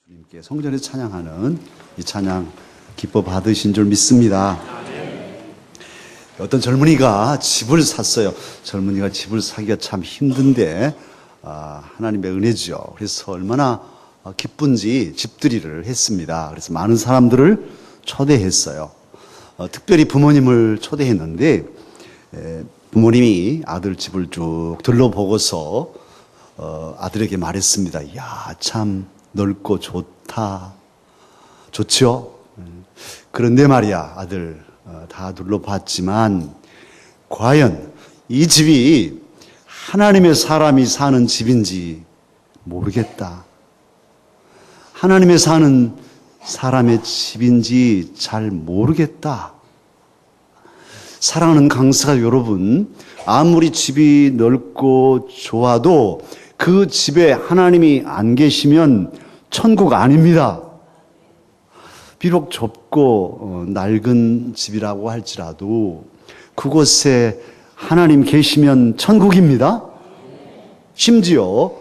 주님께 성전에 찬양하는 이 찬양 기뻐 받으신 줄 믿습니다. 어떤 젊은이가 집을 샀어요. 젊은이가 집을 사기가 참 힘든데 하나님의 은혜죠. 그래서 얼마나 기쁜지 집들이를 했습니다. 그래서 많은 사람들을 초대했어요. 특별히 부모님을 초대했는데 부모님이 아들 집을 쭉 둘러보고서 아들에게 말했습니다. 이야, 참 넓고 좋다. 좋죠? 그런데 말이야, 아들, 다 둘러봤지만 과연 이 집이 하나님의 사람이 사는 집인지 모르겠다. 하나님의 사는 사람의 집인지 잘 모르겠다. 사랑하는 강사가 여러분, 아무리 집이 넓고 좋아도 그 집에 하나님이 안 계시면 천국 아닙니다. 비록 좁고 낡은 집이라고 할지라도 그곳에 하나님 계시면 천국입니다. 심지어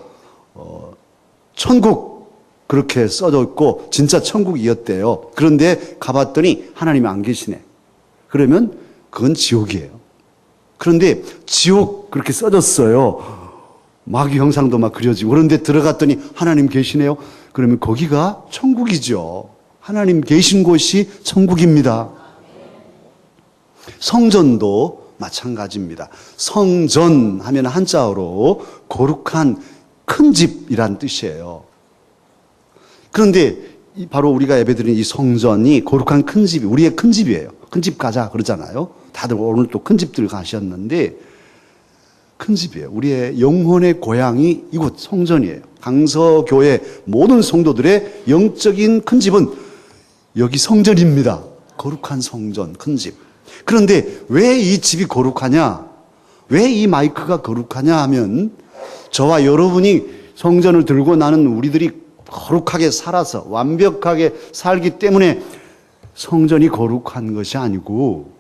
천국 그렇게 써져 있고 진짜 천국이었대요. 그런데 가봤더니 하나님이 안 계시네. 그러면 그건 지옥이에요. 그런데 지옥 그렇게 써졌어요. 마귀 형상도 막 그려지고. 그런데 들어갔더니 하나님 계시네요. 그러면 거기가 천국이죠. 하나님 계신 곳이 천국입니다. 성전도 마찬가지입니다. 성전 하면 한자어로 거룩한 큰 집이란 뜻이에요. 그런데 바로 우리가 예배드리는 이 성전이 거룩한 큰 집이 우리의 큰 집이에요. 큰 집 가자 그러잖아요. 다들 오늘 또 큰 집들 가셨는데 큰 집이에요. 우리의 영혼의 고향이 이곳 성전이에요. 강서교회 모든 성도들의 영적인 큰 집은 여기 성전입니다. 거룩한 성전, 큰 집. 그런데 왜 이 집이 거룩하냐? 왜 이 마이크가 거룩하냐 하면 저와 여러분이 성전을 들고 나는 우리들이 거룩하게 살아서 완벽하게 살기 때문에 성전이 거룩한 것이 아니고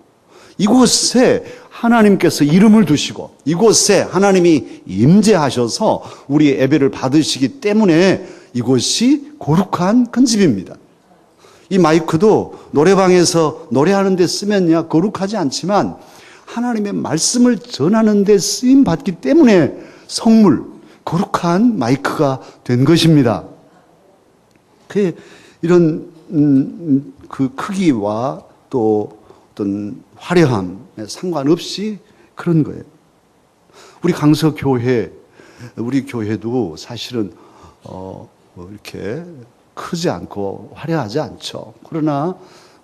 이곳에 하나님께서 이름을 두시고 이곳에 하나님이 임재하셔서 우리 예배를 받으시기 때문에 이곳이 거룩한 큰 집입니다. 이 마이크도 노래방에서 노래하는 데 쓰면야 거룩하지 않지만 하나님의 말씀을 전하는 데 쓰임 받기 때문에 성물, 거룩한 마이크가 된 것입니다. 이런 그 크기와 또 어떤 화려함에 상관없이 그런 거예요. 우리 강서교회, 우리 교회도 사실은 이렇게 크지 않고 화려하지 않죠. 그러나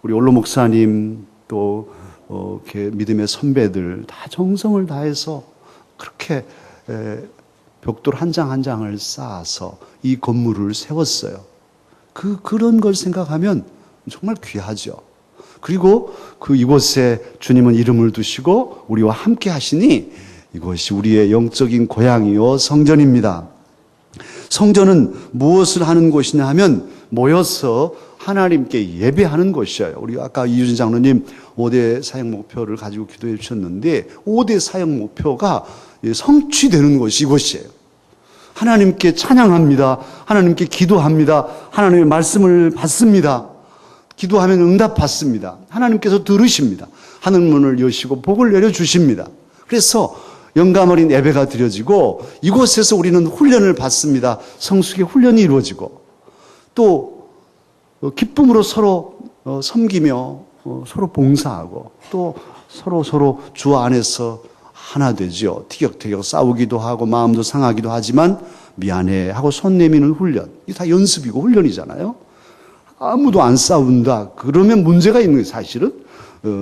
우리 올로 목사님 또 이렇게 믿음의 선배들 다 정성을 다해서 그렇게 벽돌 한 장 한 장을 쌓아서 이 건물을 세웠어요. 그런 걸 생각하면 정말 귀하죠. 그리고 이곳에 주님은 이름을 두시고 우리와 함께 하시니 이것이 우리의 영적인 고향이요 성전입니다. 성전은 무엇을 하는 곳이냐 하면 모여서 하나님께 예배하는 곳이에요. 우리 아까 이유진 장로님 5대 사역 목표를 가지고 기도해 주셨는데 5대 사역 목표가 성취되는 곳이 이곳이에요. 하나님께 찬양합니다. 하나님께 기도합니다. 하나님의 말씀을 받습니다. 기도하면 응답받습니다. 하나님께서 들으십니다. 하늘문을 여시고 복을 내려주십니다. 그래서 영감 어린 예배가 드려지고 이곳에서 우리는 훈련을 받습니다. 성숙의 훈련이 이루어지고 또 기쁨으로 서로 섬기며 서로 봉사하고 또 서로 주 안에서 하나 되죠. 티격태격 싸우기도 하고 마음도 상하기도 하지만 미안해 하고 손 내미는 훈련. 이게 다 연습이고 훈련이잖아요. 아무도 안 싸운다. 그러면 문제가 있는 거예요, 사실은.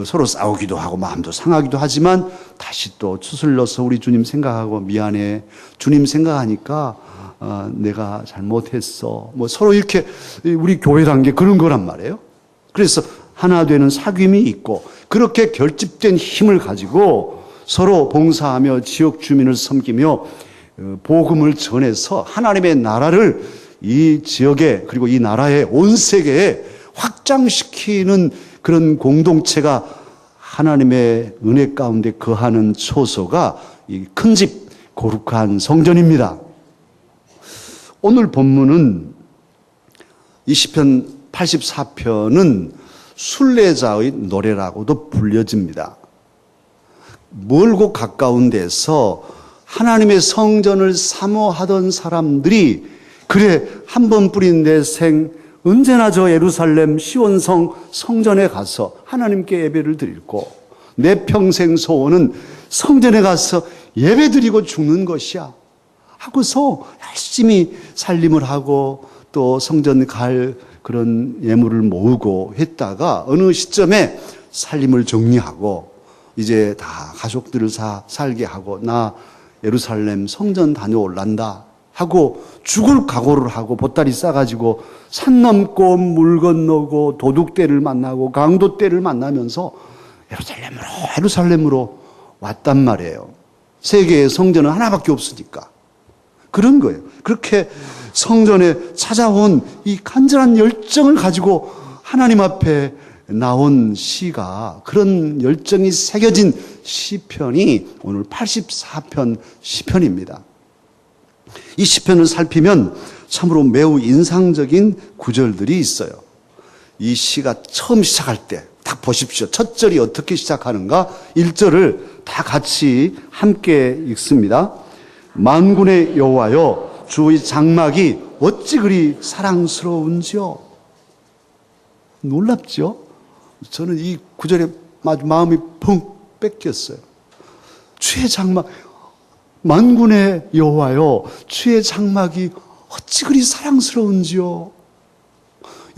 서로 싸우기도 하고 마음도 상하기도 하지만 다시 또 추슬러서 우리 주님 생각하고 미안해. 주님 생각하니까 내가 잘못했어. 뭐 서로 이렇게 우리 교회란 게 그런 거란 말이에요. 그래서 하나 되는 사귐이 있고 그렇게 결집된 힘을 가지고 서로 봉사하며 지역 주민을 섬기며 복음을 전해서 하나님의 나라를 이 지역에 그리고 이 나라의 온 세계에 확장시키는 그런 공동체가 하나님의 은혜 가운데 거하는 초소가 이 큰 집 거룩한 성전입니다. 오늘 본문은 이 시편 84편은 순례자의 노래라고도 불려집니다. 멀고 가까운 데서 하나님의 성전을 사모하던 사람들이 그래 한 번 뿌린 내 생 언제나 저 예루살렘 시온성 성전에 가서 하나님께 예배를 드리고 내 평생 소원은 성전에 가서 예배드리고 죽는 것이야 하고서 열심히 살림을 하고 또 성전 갈 그런 예물을 모으고 했다가 어느 시점에 살림을 정리하고 이제 다 가족들을 다 살게 하고 나 예루살렘 성전 다녀올란다 하고 죽을 각오를 하고 보따리 싸가지고 산 넘고 물 건너고 도둑떼를 만나고 강도떼를 만나면서 예루살렘으로 왔단 말이에요. 세계의 성전은 하나밖에 없으니까. 그런 거예요. 그렇게 성전에 찾아온 이 간절한 열정을 가지고 하나님 앞에 나온 시가 그런 열정이 새겨진 시편이 오늘 84편 시편입니다. 이 시편을 살피면 참으로 매우 인상적인 구절들이 있어요. 이 시가 처음 시작할 때 딱 보십시오. 첫 절이 어떻게 시작하는가? 1절을 다 같이 함께 읽습니다. 만군의 여호와여 주의 장막이 어찌 그리 사랑스러운지요. 놀랍죠? 저는 이 구절에 마음이 펑 뺏겼어요. 주의 장막, 만군의 여호와여 주의 장막이 어찌 그리 사랑스러운지요.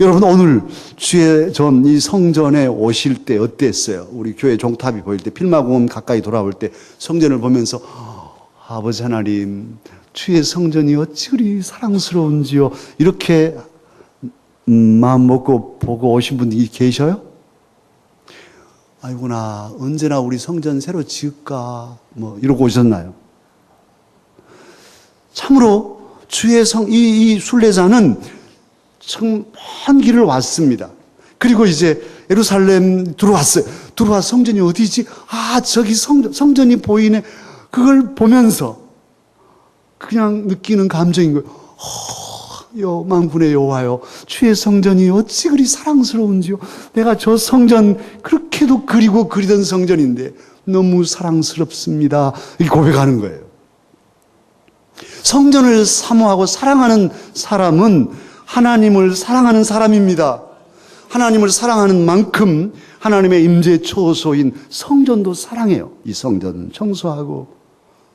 여러분 오늘 주의 전 이 성전에 오실 때 어땠어요? 우리 교회 종탑이 보일 때 필마공원 가까이 돌아올 때 성전을 보면서 아버지 하나님 주의 성전이 어찌 그리 사랑스러운지요. 이렇게 마음 먹고 보고 오신 분들이 계셔요? 아이고나 언제나 우리 성전 새로 지을까 뭐 이러고 오셨나요? 참으로 주의 이 순례자는 참 먼 길을 왔습니다. 그리고 이제 예루살렘 들어왔어요. 들어와 성전이 어디지? 아 저기 성전이 보이네. 그걸 보면서 그냥 느끼는 감정인 거예요. 만군의 여호와여 주의 성전이 어찌 그리 사랑스러운지요. 내가 저 성전 그렇게도 그리고 그리던 성전인데 너무 사랑스럽습니다. 이 고백하는 거예요. 성전을 사모하고 사랑하는 사람은 하나님을 사랑하는 사람입니다. 하나님을 사랑하는 만큼 하나님의 임재 초소인 성전도 사랑해요. 이 성전 청소하고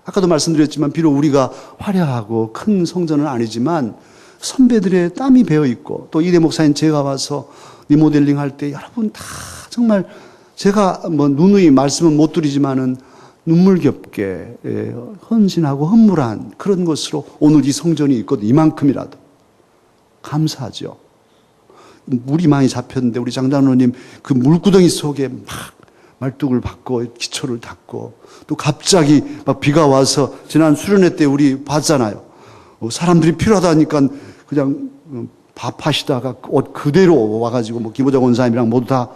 아까도 말씀드렸지만 비록 우리가 화려하고 큰 성전은 아니지만 선배들의 땀이 배어 있고 또 이대 목사님 제가 와서 리모델링 할 때 여러분 다 정말 제가 뭐 누누이 말씀은 못 드리지만은 눈물겹게 헌신하고 헌물한 그런 것으로 오늘 이 성전이 있거든. 이만큼이라도 감사하죠. 물이 많이 잡혔는데 우리 장단원님 그 물구덩이 속에 막 말뚝을 박고 기초를 닦고 또 갑자기 막 비가 와서 지난 수련회 때 우리 봤잖아요. 사람들이 필요하다니까 그냥 밥하시다가 옷 그대로 와가지고 뭐 기보자 원사님이랑 모두 다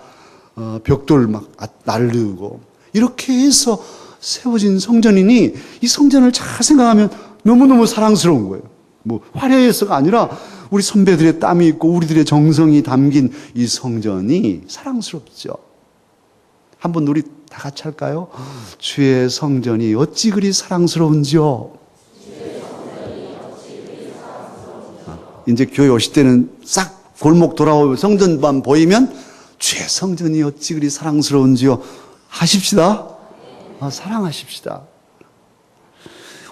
벽돌 막 날르고 이렇게 해서 세워진 성전이니 이 성전을 잘 생각하면 너무너무 사랑스러운 거예요. 뭐 화려해서가 아니라 우리 선배들의 땀이 있고 우리들의 정성이 담긴 이 성전이 사랑스럽죠. 한번 우리 다 같이 할까요? 주의 성전이 어찌 그리 사랑스러운지요. 이제 교회 오실 때는 싹 골목 돌아오고 성전만 보이면 주의 성전이 어찌 그리 사랑스러운지요. 하십시다. 사랑하십시다.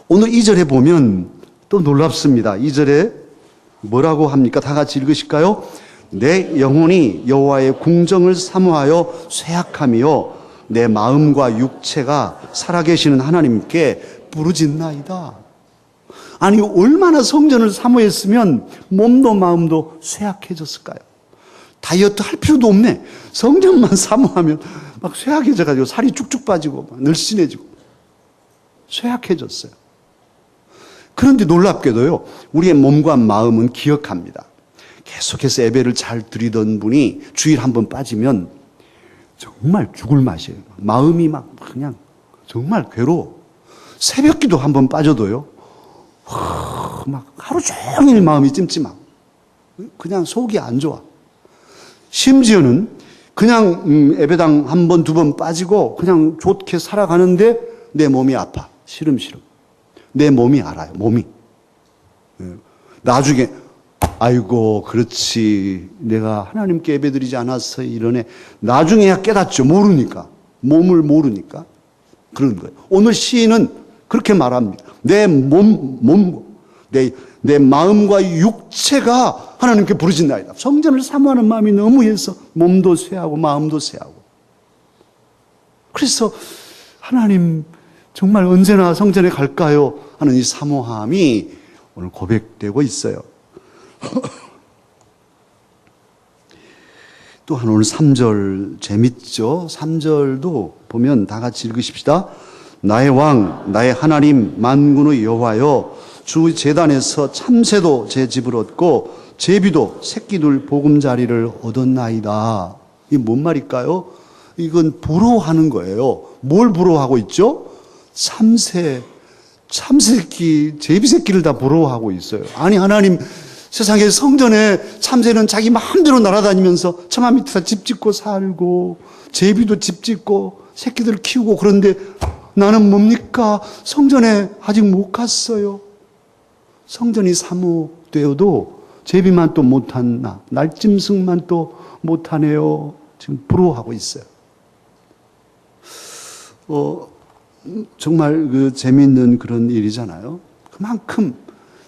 오늘 2절에 보면 또 놀랍습니다. 2절에 뭐라고 합니까? 다 같이 읽으실까요? 내 영혼이 여호와의 궁정을 사모하여 쇠약하며 내 마음과 육체가 살아계시는 하나님께 부르짖나이다. 아니 얼마나 성전을 사모했으면 몸도 마음도 쇠약해졌을까요? 다이어트 할 필요도 없네. 성전만 사모하면 막 쇠약해져가지고 살이 쭉쭉 빠지고 막 늘씬해지고 쇠약해졌어요. 그런데 놀랍게도요, 우리의 몸과 마음은 기억합니다. 계속해서 예배를 잘 드리던 분이 주일 한번 빠지면 정말 죽을 맛이에요. 마음이 막 그냥 정말 괴로워. 새벽 기도 한번 빠져도요, 막 하루 종일 마음이 찜찜하고 그냥 속이 안 좋아. 심지어는 그냥 예배당 한 번, 두 번 빠지고 그냥 좋게 살아가는데 내 몸이 아파. 시름시름. 내 몸이 알아요. 몸이. 나중에 아이고 그렇지 내가 하나님께 예배드리지 않았어 이러네. 나중에야 깨닫죠. 모르니까. 몸을 모르니까. 그런 거예요. 오늘 시인은 그렇게 말합니다. 내 마음과 육체가 하나님께 부르짖나이다. 성전을 사모하는 마음이 너무 해서 몸도 쇠하고 마음도 쇠하고. 그래서 하나님 정말 언제나 성전에 갈까요? 하는 이 사모함이 오늘 고백되고 있어요. 또한 오늘 3절 재밌죠? 3절도 보면 다 같이 읽으십시다. 나의 왕, 나의 하나님, 만군의 여호와여, 주 제단에서 참새도 제 집을 얻고 제비도 새끼들 보금자리를 얻었나이다. 이게 뭔 말일까요? 이건 부러워하는 거예요. 뭘 부러워하고 있죠? 참새끼, 제비새끼를 다 부러워하고 있어요. 아니 하나님 세상에 성전에 참새는 자기 마음대로 날아다니면서 처마 밑에서 집 짓고 살고 제비도 집 짓고 새끼들을 키우고 그런데 나는 뭡니까? 성전에 아직 못 갔어요. 성전이 사모되어도 제비만 또 못한 나, 날짐승만 또 못하네요. 지금 부러워하고 있어요. 정말 그 재미있는 그런 일이잖아요. 그만큼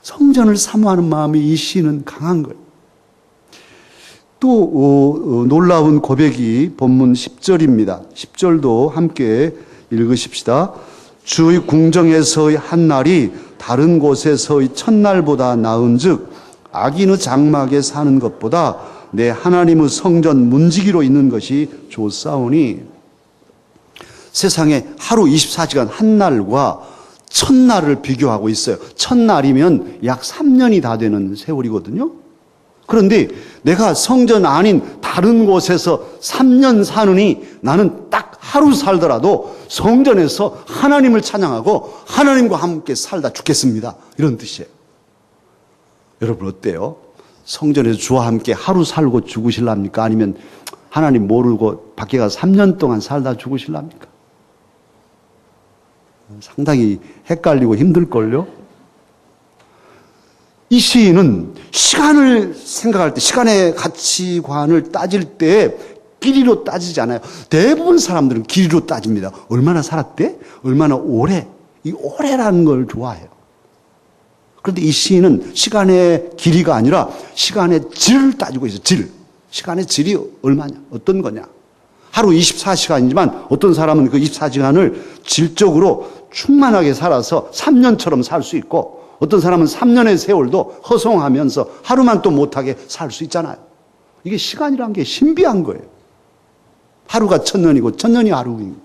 성전을 사모하는 마음이 이 시인은 강한 거예요. 또 놀라운 고백이 본문 10절입니다. 10절도 함께 읽으십시다. 주의 궁정에서의 한 날이 다른 곳에서의 첫날보다 나은즉 악인의 장막에 사는 것보다 내 하나님의 성전 문지기로 있는 것이 좋사오니. 세상에 하루 24시간 한 날과 첫날을 비교하고 있어요. 첫날이면 약 3년이 다 되는 세월이거든요. 그런데 내가 성전 아닌 다른 곳에서 3년 사느니 나는 딱 하루 살더라도 성전에서 하나님을 찬양하고 하나님과 함께 살다 죽겠습니다. 이런 뜻이에요. 여러분 어때요? 성전에서 주와 함께 하루 살고 죽으실랍니까? 아니면 하나님 모르고 밖에 가서 3년 동안 살다 죽으실랍니까? 상당히 헷갈리고 힘들걸요? 이 시인은 시간을 생각할 때, 시간의 가치관을 따질 때 길이로 따지지 않아요. 대부분 사람들은 길이로 따집니다. 얼마나 살았대? 얼마나 오래? 이 오래라는 걸 좋아해요. 그런데 이 시인은 시간의 길이가 아니라 시간의 질을 따지고 있어요. 질. 시간의 질이 얼마냐? 어떤 거냐? 하루 24시간이지만 어떤 사람은 그 24시간을 질적으로 충만하게 살아서 3년처럼 살 수 있고 어떤 사람은 3년의 세월도 허송하면서 하루만 또 못하게 살 수 있잖아요. 이게 시간이란 게 신비한 거예요. 하루가 1000년이고 1000년이 하루입니다.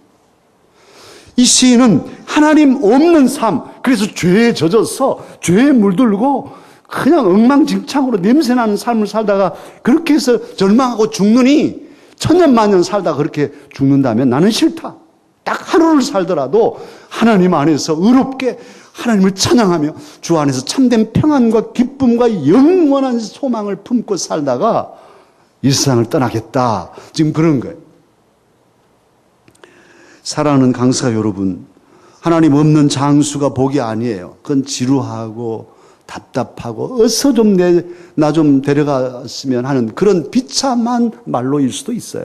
이 시인은 하나님 없는 삶, 그래서 죄에 젖어서 죄에 물들고 그냥 엉망진창으로 냄새나는 삶을 살다가 그렇게 해서 절망하고 죽느니 1000년 만년 살다가 그렇게 죽는다면 나는 싫다. 딱 하루를 살더라도 하나님 안에서 의롭게 하나님을 찬양하며 주 안에서 참된 평안과 기쁨과 영원한 소망을 품고 살다가 이 세상을 떠나겠다. 지금 그런 거예요. 사랑하는 강사 여러분, 하나님 없는 장수가 복이 아니에요. 그건 지루하고 답답하고 어서 좀 나 좀 데려갔으면 하는 그런 비참한 말로일 수도 있어요.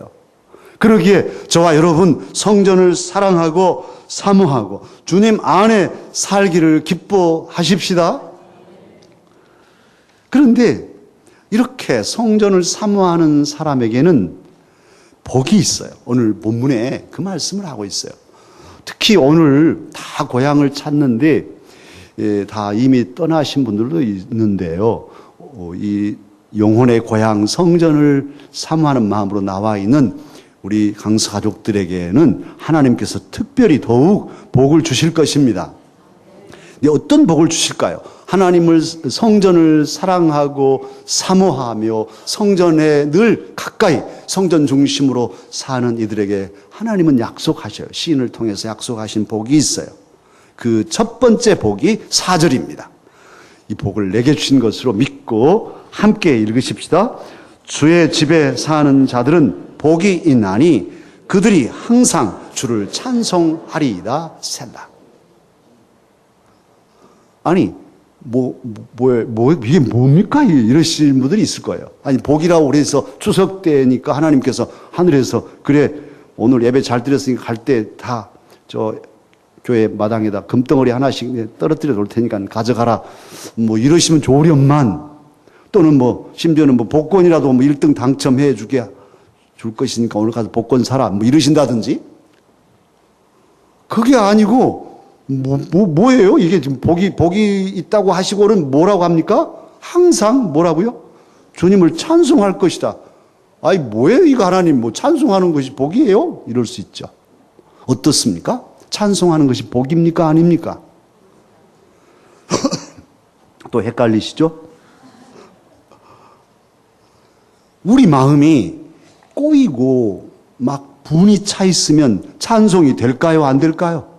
그러기에 저와 여러분 성전을 사랑하고 사모하고 주님 안에 살기를 기뻐하십시다. 그런데 이렇게 성전을 사모하는 사람에게는 복이 있어요. 오늘 본문에 그 말씀을 하고 있어요. 특히 오늘 다 고향을 찾는데 다 이미 떠나신 분들도 있는데요. 이 영혼의 고향 성전을 사모하는 마음으로 나와 있는 우리 강사 가족들에게는 하나님께서 특별히 더욱 복을 주실 것입니다. 어떤 복을 주실까요? 하나님을 성전을 사랑하고 사모하며 성전에 늘 가까이 성전 중심으로 사는 이들에게 하나님은 약속하셔요. 시인을 통해서 약속하신 복이 있어요. 그 첫 번째 복이 4절입니다. 이 복을 내게 주신 것으로 믿고 함께 읽으십시다. 주의 집에 사는 자들은 복이 있나니 그들이 항상 주를 찬송하리이다. 셀라. 아니, 이게 뭡니까? 이러시는 분들이 있을 거예요. 아니, 복이라고 그래서 추석 때니까 하나님께서 하늘에서, 그래, 오늘 예배 잘 드렸으니까 갈 때 다 교회 마당에다 금덩어리 하나씩 떨어뜨려 놓을 테니까 가져가라. 뭐 이러시면 좋으련만, 또는 심지어는 복권이라도 1등 당첨해 주게 줄 것이니까 오늘 가서 복권 사라. 이러신다든지. 그게 아니고, 뭐예요? 이게 지금 복이 있다고 하시고는 뭐라고 합니까? 항상 뭐라고요? 주님을 찬송할 것이다. 아이, 뭐예요? 이거 하나님 찬송하는 것이 복이에요? 이럴 수 있죠. 어떻습니까? 찬송하는 것이 복입니까? 아닙니까? 또 헷갈리시죠? 우리 마음이 꼬이고 막 분이 차 있으면 찬송이 될까요? 안 될까요?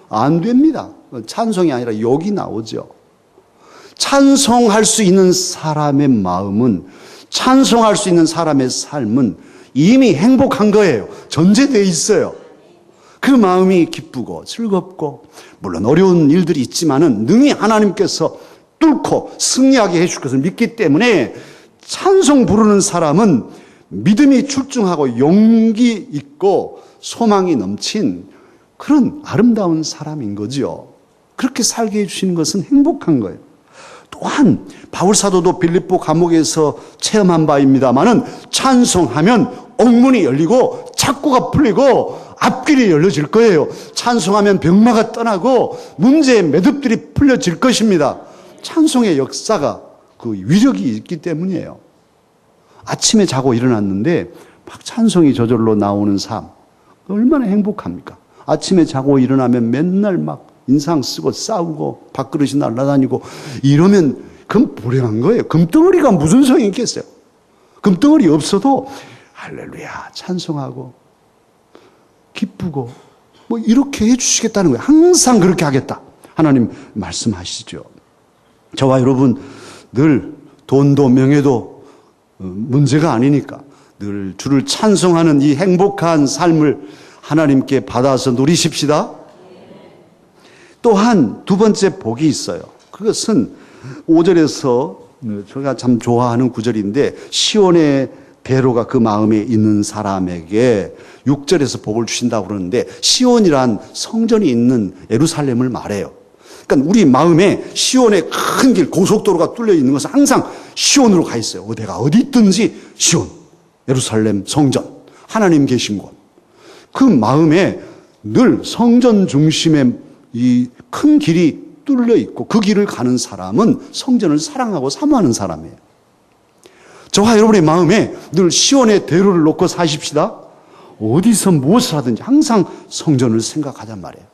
안 됩니다. 찬송이 아니라 욕이 나오죠. 찬송할 수 있는 사람의 마음은, 찬송할 수 있는 사람의 삶은 이미 행복한 거예요. 전제되어 있어요. 그 마음이 기쁘고 즐겁고, 물론 어려운 일들이 있지만은 능히 하나님께서 뚫고 승리하게 해줄 것을 믿기 때문에 찬송 부르는 사람은 믿음이 출중하고 용기 있고 소망이 넘친 그런 아름다운 사람인 거지요. 그렇게 살게 해주시는 것은 행복한 거예요. 또한 바울 사도도 빌립보 감옥에서 체험한 바입니다마는 찬송하면 옥문이 열리고 착고가 풀리고 앞길이 열려질 거예요. 찬송하면 병마가 떠나고 문제의 매듭들이 풀려질 것입니다. 찬송의 역사가 그 위력이 있기 때문이에요. 아침에 자고 일어났는데 막 찬송이 저절로 나오는 삶, 얼마나 행복합니까? 아침에 자고 일어나면 맨날 막 인상 쓰고 싸우고 밥그릇이 날아다니고 이러면 그건 불행한 거예요. 금덩어리가 무슨 소용이 있겠어요? 금덩어리 없어도 할렐루야 찬송하고 기쁘고 이렇게 해주시겠다는 거예요. 항상 그렇게 하겠다. 하나님 말씀하시죠. 저와 여러분 늘 돈도 명예도 문제가 아니니까 늘 주를 찬송하는 이 행복한 삶을 하나님께 받아서 누리십시다. 또한 두 번째 복이 있어요. 그것은 5절에서 제가 참 좋아하는 구절인데, 시온의 대로가 그 마음에 있는 사람에게 6절에서 복을 주신다고 그러는데, 시온이란 성전이 있는 예루살렘을 말해요. 그러니까 우리 마음에 시온의 큰 길, 고속도로가 뚫려 있는 것은 항상 시온으로 가 있어요. 내가 어디 있든지 시온, 예루살렘 성전, 하나님 계신 곳. 그 마음에 늘 성전 중심의 이 큰 길이 뚫려 있고 그 길을 가는 사람은 성전을 사랑하고 사모하는 사람이에요. 저와 여러분의 마음에 늘 시온의 대로를 놓고 사십시다. 어디서 무엇을 하든지 항상 성전을 생각하단 말이에요.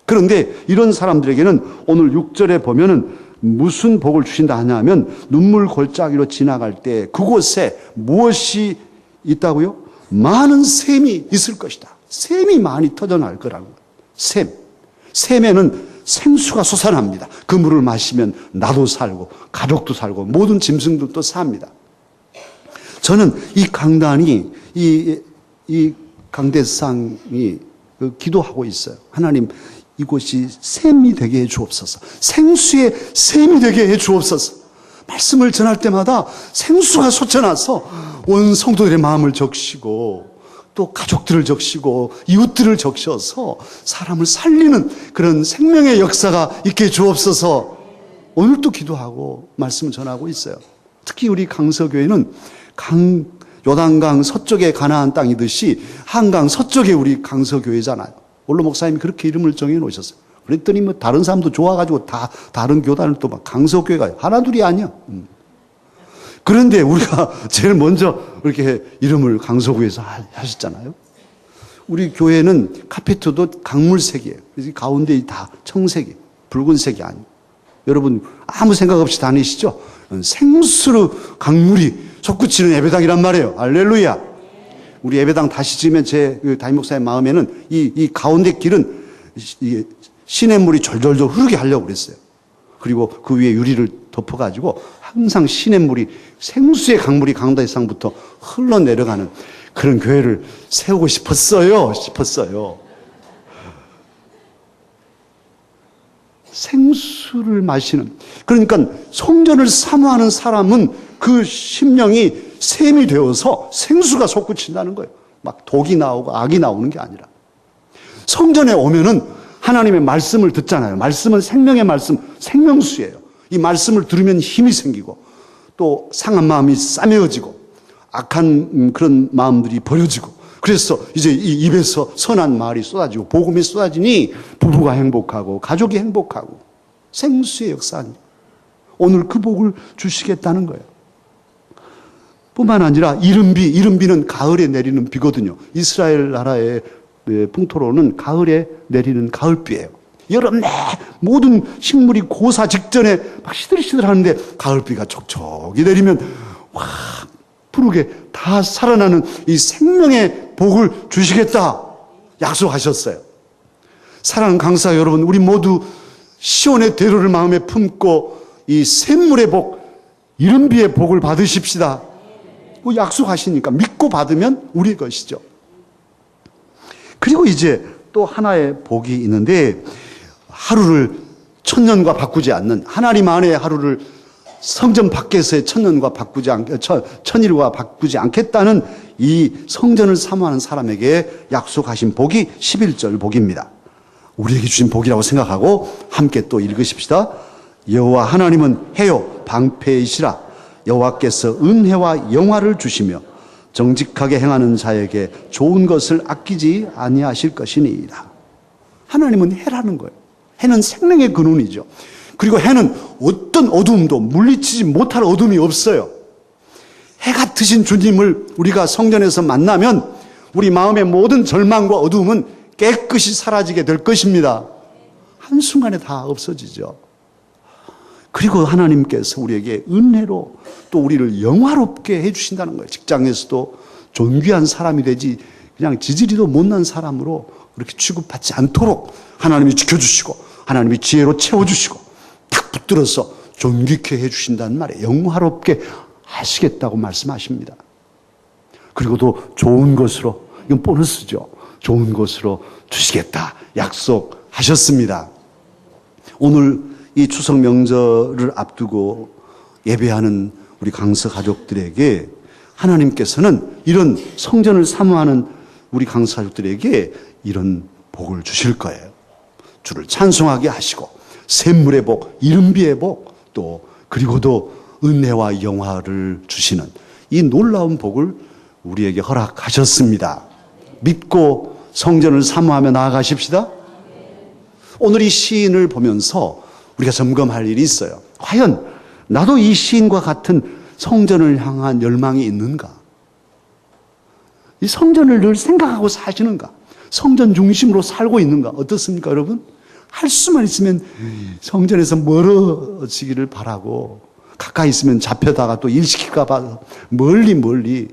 그런데 이런 사람들에게는 오늘 6절에 보면은 무슨 복을 주신다 하냐면, 눈물 골짜기로 지나갈 때 그곳에 무엇이 있다고요? 많은 샘이 있을 것이다. 샘이 많이 터져날 거라고. 샘에는 생수가 솟아납니다. 그 물을 마시면 나도 살고 가족도 살고 모든 짐승들도 삽니다. 저는 이 강단이, 이 강대상이 기도하고 있어요. 하나님, 이곳이 샘이 되게 해 주옵소서. 생수의 샘이 되게 해 주옵소서. 말씀을 전할 때마다 생수가 솟아나서 온 성도들의 마음을 적시고 또 가족들을 적시고 이웃들을 적셔서 사람을 살리는 그런 생명의 역사가 있게 주옵소서. 오늘도 기도하고 말씀을 전하고 있어요. 특히 우리 강서교회는 요단강 서쪽에 가나안 땅이듯이 한강 서쪽에 우리 강서교회잖아요. 원로 목사님이 그렇게 이름을 정해 놓으셨어요. 그랬더니 다른 사람도 좋아가지고 다 다른 교단을 또 막 강서교회가 하나둘이 아니야. 그런데 우리가 제일 먼저 이렇게 이름을 강서구에서 하셨잖아요. 우리 교회는 카페트도 강물색이에요. 그래서 가운데 다 청색이에요. 붉은색이 아니에요. 여러분 아무 생각 없이 다니시죠? 생수로 강물이 솟구치는 예배당이란 말이에요. 할렐루야. 우리 예배당 다시 지으면 제 담임 목사의 마음에는 이 가운데 길은 시냇물이 절절절 흐르게 하려고 그랬어요. 그리고 그 위에 유리를 덮어가지고 항상 시냇물이 생수의 강물이 강다 이상부터 흘러내려가는 그런 교회를 세우고 싶었어요. 생수를 마시는, 그러니까 성전을 사모하는 사람은 그 심령이 샘이 되어서 생수가 솟구친다는 거예요. 막 독이 나오고 악이 나오는 게 아니라. 성전에 오면은 하나님의 말씀을 듣잖아요. 말씀은 생명의 말씀, 생명수예요. 이 말씀을 들으면 힘이 생기고 또 상한 마음이 싸매어지고 악한 그런 마음들이 버려지고, 그래서 이제 이 입에서 선한 말이 쏟아지고 복음이 쏟아지니 부부가 행복하고 가족이 행복하고 생수의 역사입니다. 오늘 그 복을 주시겠다는 거예요. 뿐만 아니라 이른비는 가을에 내리는 비거든요. 이스라엘 나라의 풍토로는 가을에 내리는 가을비예요. 여름 내 모든 식물이 고사 직전에 막 시들시들 하는데 가을비가 촉촉이 내리면 와 푸르게 다 살아나는 이 생명의 복을 주시겠다 약속하셨어요. 사랑하는 강사 여러분, 우리 모두 시온의 대로를 마음에 품고 이 샘물의 복, 이른비의 복을 받으십시다. 약속하시니까 믿고 받으면 우리 것이죠. 그리고 이제 또 하나의 복이 있는데, 하루를 천년과 바꾸지 않는, 하나님 안의 하루를 성전 밖에서의 천일과 바꾸지 않겠다는 이 성전을 사모하는 사람에게 약속하신 복이 11절 복입니다. 우리에게 주신 복이라고 생각하고 함께 또 읽으십시다. 여호와 하나님은 해요 방패이시라. 여호와께서 은혜와 영화를 주시며 정직하게 행하는 자에게 좋은 것을 아끼지 아니하실 것이니이다. 하나님은 해라는 거예요. 해는 생명의 근원이죠. 그리고 해는 어떤 어두움도 물리치지 못할 어둠이 없어요. 해 같으신 주님을 우리가 성전에서 만나면 우리 마음의 모든 절망과 어두움은 깨끗이 사라지게 될 것입니다. 한순간에 다 없어지죠. 그리고 하나님께서 우리에게 은혜로 또 우리를 영화롭게 해주신다는 거예요. 직장에서도 존귀한 사람이 되지 그냥 지지리도 못난 사람으로 그렇게 취급받지 않도록 하나님이 지켜주시고 하나님이 지혜로 채워주시고 탁 붙들어서 존귀케 해주신다는 말이에요. 영화롭게 하시겠다고 말씀하십니다. 그리고 또 좋은 것으로, 이건 보너스죠. 좋은 것으로 주시겠다 약속하셨습니다. 오늘 이 추석 명절을 앞두고 예배하는 우리 강서 가족들에게 하나님께서는 이런 성전을 사모하는 우리 강서 가족들에게 이런 복을 주실 거예요. 주를 찬송하게 하시고 샘물의 복, 이른비의 복, 또 그리고도 은혜와 영화를 주시는 이 놀라운 복을 우리에게 허락하셨습니다. 믿고 성전을 사모하며 나아가십시다. 오늘 이 시인을 보면서 우리가 점검할 일이 있어요. 과연 나도 이 시인과 같은 성전을 향한 열망이 있는가? 이 성전을 늘 생각하고 사시는가? 성전 중심으로 살고 있는가? 어떻습니까, 여러분? 할 수만 있으면 성전에서 멀어지기를 바라고, 가까이 있으면 잡혀다가 또 일 시킬까 봐 멀리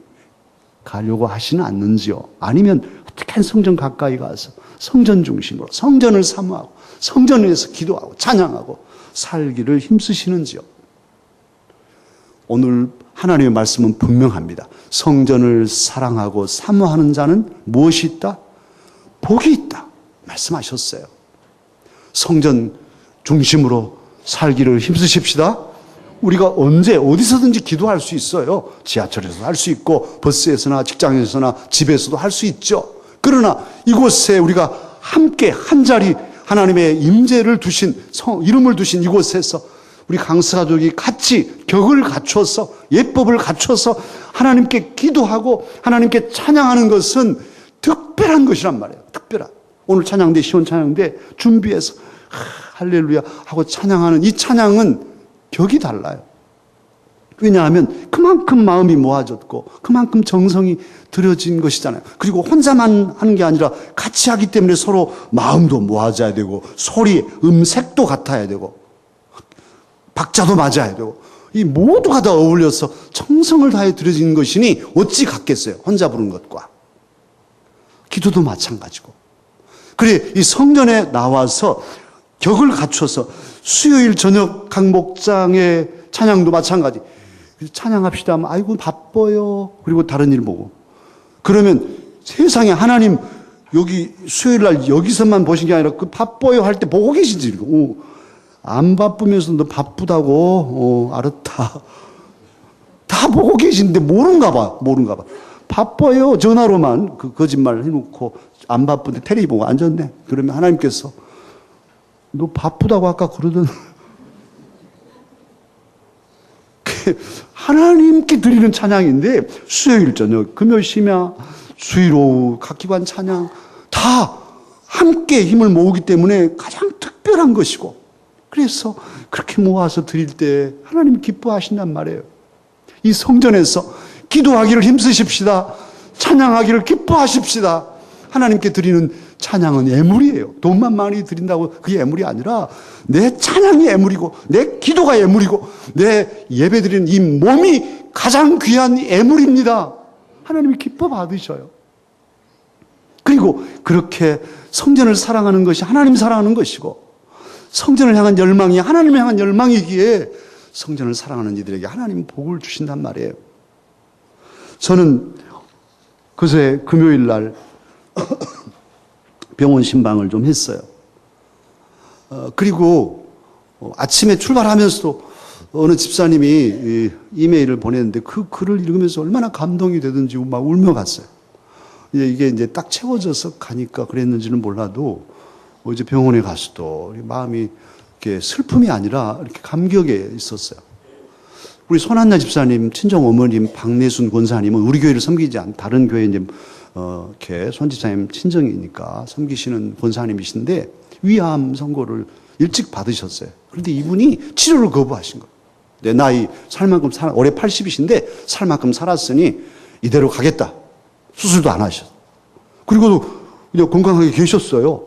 가려고 하시는 않는지요? 아니면 어떻게 성전 가까이 가서 성전 중심으로 성전을 사모하고 성전에서 기도하고 찬양하고 살기를 힘쓰시는지요? 오늘 하나님의 말씀은 분명합니다. 성전을 사랑하고 사모하는 자는 무엇이 있다? 복이 있다 말씀하셨어요. 성전 중심으로 살기를 힘쓰십시다. 우리가 언제 어디서든지 기도할 수 있어요. 지하철에서도 할 수 있고 버스에서나 직장에서나 집에서도 할 수 있죠. 그러나 이곳에 우리가 함께 한자리 하나님의 임재를 두신 이름을 두신 이곳에서 우리 강서 가족이 같이 격을 갖춰서 예법을 갖춰서 하나님께 기도하고 하나님께 찬양하는 것은 특별한 것이란 말이에요. 특별한. 오늘 찬양대 시온 찬양대 준비해서 할렐루야 하고 찬양하는 이 찬양은 격이 달라요. 왜냐하면 그만큼 마음이 모아졌고 그만큼 정성이 들여진 것이잖아요. 그리고 혼자만 하는 게 아니라 같이 하기 때문에 서로 마음도 모아져야 되고 소리, 음색도 같아야 되고 박자도 맞아야 되고 이 모두가 다 어울려서 정성을 다해 들여진 것이니 어찌 같겠어요. 혼자 부르는 것과. 기도도 마찬가지고. 그래 이 성전에 나와서 격을 갖춰서 수요일 저녁 각 목장의 찬양도 마찬가지. 찬양합시다 하면 아이고 바빠요. 그리고 다른 일 보고. 그러면 세상에 하나님 여기 수요일 날 여기서만 보신 게 아니라 그 바빠요 할 때 보고 계시지. 안 바쁘면서 너 바쁘다고 알았다. 다 보고 계신데 모른가 봐. 바빠요 전화로만 그 거짓말 해놓고 안 바쁜데 테레비 보고 앉았네. 그러면 하나님께서 너 바쁘다고 아까 그러던 하나님께 드리는 찬양인데 수요일 저녁, 금요일 심야, 수요일 오후 각 기관 찬양 다 함께 힘을 모으기 때문에 가장 특별한 것이고 그래서 그렇게 모아서 드릴 때 하나님 기뻐하신단 말이에요. 이 성전에서 기도하기를 힘쓰십시다. 찬양하기를 기뻐하십시다. 하나님께 드리는 찬양은 예물이에요. 돈만 많이 드린다고 그게 예물이 아니라 내 찬양이 예물이고 내 기도가 예물이고 내 예배 드리는 이 몸이 가장 귀한 예물입니다. 하나님이 기뻐 받으셔요. 그리고 그렇게 성전을 사랑하는 것이 하나님 사랑하는 것이고 성전을 향한 열망이 하나님을 향한 열망이기에 성전을 사랑하는 이들에게 하나님 복을 주신단 말이에요. 저는 그새 금요일 날 병원 신방을 좀 했어요. 그리고 아침에 출발하면서도 어느 집사님이 이메일을 보냈는데 그 글을 읽으면서 얼마나 감동이 되든지 막 울며 갔어요. 이게 이제 딱 채워져서 가니까 그랬는지는 몰라도 이제 병원에 가서도 마음이 이렇게 슬픔이 아니라 이렇게 감격에 있었어요. 우리 손한나 집사님, 친정 어머님, 박내순 권사님은 우리 교회를 섬기지 않은 다른 교회 이제 이렇게 손 집사님 친정이니까 섬기시는 권사님이신데 위암 선고를 일찍 받으셨어요. 그런데 이분이 치료를 거부하신 거예요. 내 나이 살 만큼 올해 80이신데 살 만큼 살았으니 이대로 가겠다. 수술도 안 하셨어요. 그리고도 그냥 건강하게 계셨어요.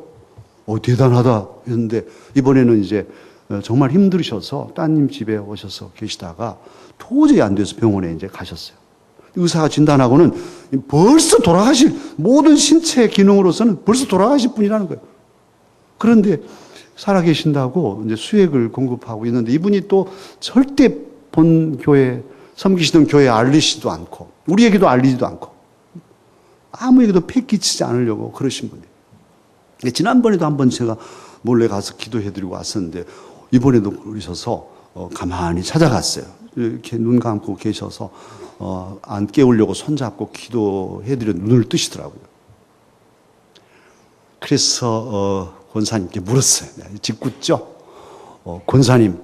대단하다 했는데 이번에는 이제 정말 힘들으셔서 따님 집에 오셔서 계시다가 도저히 안 돼서 병원에 이제 가셨어요. 의사가 진단하고는 벌써 돌아가실 모든 신체 기능으로서는 벌써 돌아가실 분이라는 거예요. 그런데 살아계신다고 이제 수액을 공급하고 있는데 이분이 또 절대 본 교회 섬기시던 교회에 알리지도 않고 우리에게도 알리지도 않고 아무에게도 패기치지 않으려고 그러신 분이에요. 지난번에도 한번 제가 몰래 가서 기도해드리고 왔었는데 이번에도 그러셔서 가만히 찾아갔어요. 이렇게 눈 감고 계셔서 안 깨우려고 손잡고 기도해드려 눈을 뜨시더라고요. 그래서 권사님께 물었어요. 짓궂죠? 권사님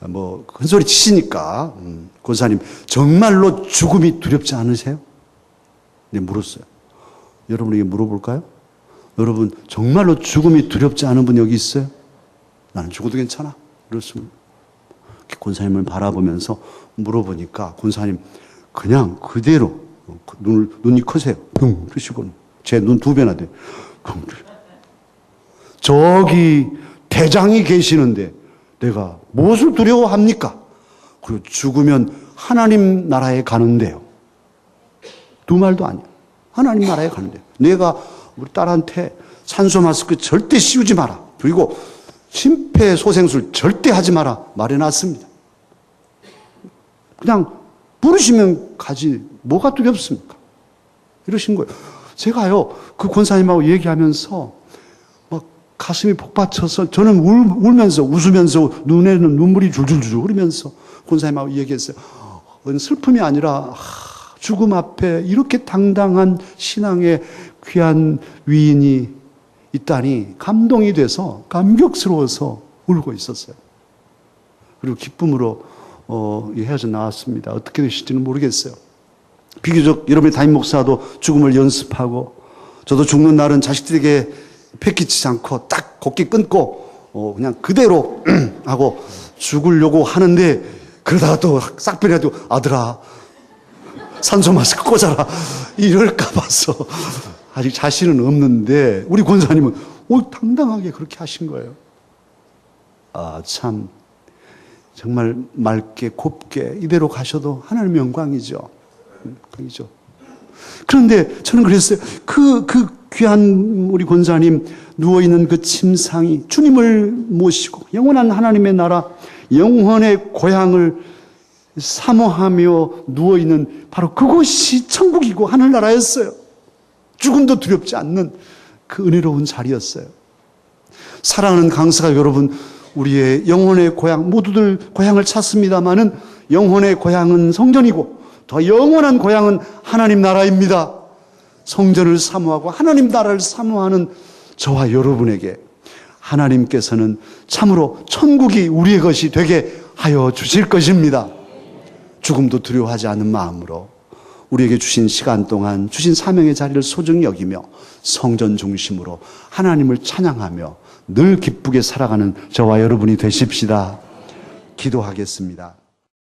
큰 소리 치시니까 권사님 정말로 죽음이 두렵지 않으세요? 네, 물었어요. 여러분에게 물어볼까요? 여러분 정말로 죽음이 두렵지 않은 분 여기 있어요? 나는 죽어도 괜찮아. 그렇습니다. 권사님을 바라보면서 물어보니까 권사님 그냥 그대로 눈이 크세요. 뜨시고 제 눈 2배나 돼요. 저기 대장이 계시는데 내가 무엇을 두려워합니까? 그리고 죽으면 하나님 나라에 가는데요. 두 말도 아니야. 하나님 나라에 가는데요. 내가 우리 딸한테 산소 마스크 절대 씌우지 마라. 그리고 심폐소생술 절대 하지 마라 말해놨습니다. 그냥 부르시면 가지 뭐가 두렵습니까? 이러신 거예요. 제가요 그 권사님하고 얘기하면서 막 가슴이 복받쳐서 저는 울면서 웃으면서 눈에는 눈물이 줄줄줄 흐르면서 권사님하고 얘기했어요. 슬픔이 아니라 죽음 앞에 이렇게 당당한 신앙의 귀한 위인이 있다니 감동이 돼서 감격스러워서 울고 있었어요. 그리고 기쁨으로 헤어져 나왔습니다. 어떻게 되실지는 모르겠어요. 비교적 여러분의 담임 목사도 죽음을 연습하고 저도 죽는 날은 자식들에게 패기치지 않고 딱 곱게 끊고 그냥 그대로 하고 죽으려고 하는데 그러다가 또 싹별이라도 아들아 산소 마스크 꽂아라 이럴까 봐서 아직 자신은 없는데 우리 권사님은 당당하게 그렇게 하신 거예요. 참 정말 맑게 곱게 이대로 가셔도 하나님의 영광이죠. 그죠. 그런데 저는 그랬어요. 그 귀한 우리 권사님 누워있는 그 침상이 주님을 모시고 영원한 하나님의 나라, 영혼의 고향을 사모하며 누워있는 바로 그곳이 천국이고 하늘나라였어요. 죽음도 두렵지 않는 그 은혜로운 자리였어요. 사랑하는 강사가 여러분, 우리의 영혼의 고향, 모두들 고향을 찾습니다마는 영혼의 고향은 성전이고 더 영원한 고향은 하나님 나라입니다. 성전을 사모하고 하나님 나라를 사모하는 저와 여러분에게 하나님께서는 참으로 천국이 우리의 것이 되게 하여 주실 것입니다. 죽음도 두려워하지 않는 마음으로 우리에게 주신 시간 동안 주신 사명의 자리를 소중히 여기며 성전 중심으로 하나님을 찬양하며 늘 기쁘게 살아가는 저와 여러분이 되십시다. 기도하겠습니다.